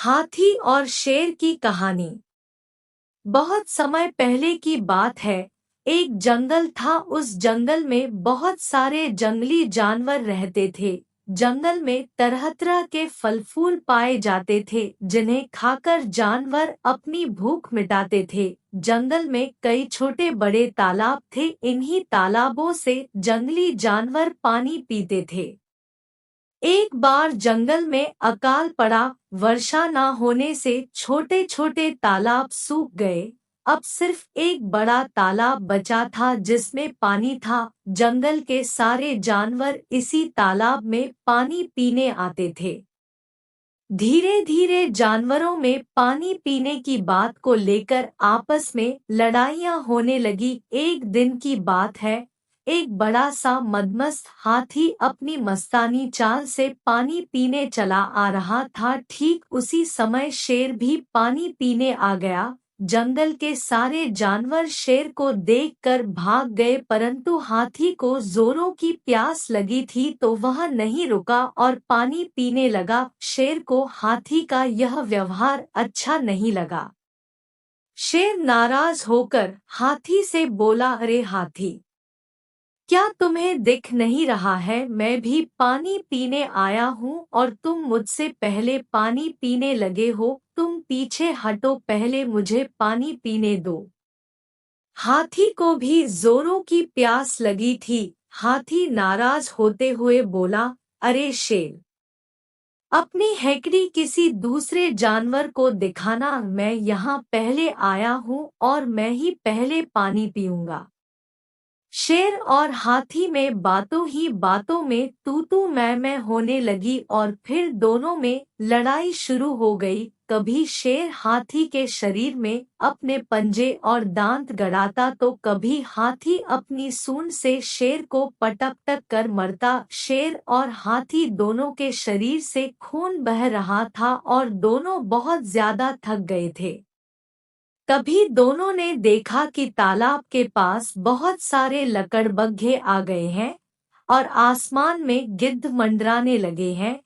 हाथी और शेर की कहानी। बहुत समय पहले की बात है। एक जंगल था। उस जंगल में बहुत सारे जंगली जानवर रहते थे। जंगल में तरह तरह के फल फूल पाए जाते थे जिन्हें खाकर जानवर अपनी भूख मिटाते थे। जंगल में कई छोटे बड़े तालाब थे। इन्हीं तालाबों से जंगली जानवर पानी पीते थे। एक बार जंगल में अकाल पड़ा। वर्षा न होने से छोटे छोटे तालाब सूख गए। अब सिर्फ एक बड़ा तालाब बचा था जिसमें पानी था। जंगल के सारे जानवर इसी तालाब में पानी पीने आते थे। धीरे धीरे जानवरों में पानी पीने की बात को लेकर आपस में लड़ाइयाँ होने लगी। एक दिन की बात है। एक बड़ा सा मदमस्त हाथी अपनी मस्तानी चाल से पानी पीने चला आ रहा था। ठीक उसी समय शेर भी पानी पीने आ गया। जंगल के सारे जानवर शेर को देखकर भाग गए, परंतु हाथी को जोरों की प्यास लगी थी तो वह नहीं रुका और पानी पीने लगा। शेर को हाथी का यह व्यवहार अच्छा नहीं लगा। शेर नाराज होकर हाथी से बोला, अरे हाथी, क्या तुम्हें दिख नहीं रहा है मैं भी पानी पीने आया हूँ और तुम मुझसे पहले पानी पीने लगे हो। तुम पीछे हटो, पहले मुझे पानी पीने दो। हाथी को भी जोरों की प्यास लगी थी। हाथी नाराज होते हुए बोला, अरे शेर, अपनी हेकड़ी किसी दूसरे जानवर को दिखाना। मैं यहाँ पहले आया हूँ और मैं ही पहले पानी पीऊंगा। शेर और हाथी में बातों ही बातों में तू तू मैं होने लगी और फिर दोनों में लड़ाई शुरू हो गई। कभी शेर हाथी के शरीर में अपने पंजे और दांत गड़ाता तो कभी हाथी अपनी सूंड से शेर को पटक कर मरता। शेर और हाथी दोनों के शरीर से खून बह रहा था और दोनों बहुत ज्यादा थक गए थे। तभी दोनों ने देखा कि तालाब के पास बहुत सारे लकड़बग्घे आ गए हैं और आसमान में गिद्ध मंडराने लगे हैं।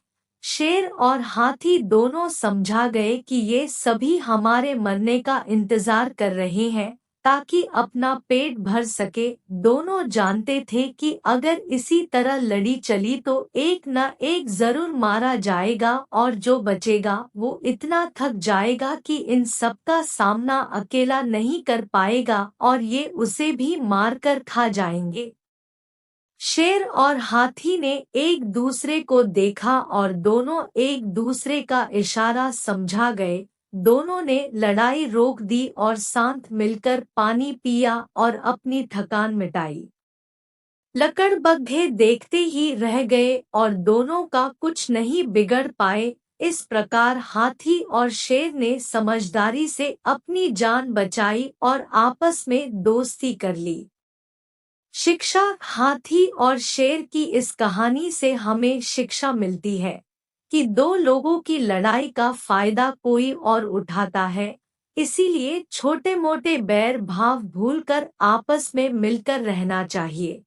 शेर और हाथी दोनों समझा गए कि ये सभी हमारे मरने का इंतजार कर रहे हैं ताकि अपना पेट भर सके। दोनों जानते थे कि अगर इसी तरह लड़ी चली तो एक न एक जरूर मारा जाएगा और जो बचेगा वो इतना थक जाएगा कि इन सबका सामना अकेला नहीं कर पाएगा और ये उसे भी मारकर खा जाएंगे। शेर और हाथी ने एक दूसरे को देखा और दोनों एक दूसरे का इशारा समझा गए। दोनों ने लड़ाई रोक दी और साथ मिलकर पानी पिया और अपनी थकान मिटाई। लकड़बग्घे देखते ही रह गए और दोनों का कुछ नहीं बिगड़ पाए। इस प्रकार हाथी और शेर ने समझदारी से अपनी जान बचाई और आपस में दोस्ती कर ली। शिक्षा। हाथी और शेर की इस कहानी से हमें शिक्षा मिलती है कि दो लोगों की लड़ाई का फायदा कोई और उठाता है। इसीलिए छोटे मोटे बैर भाव भूलकर आपस में मिलकर रहना चाहिए।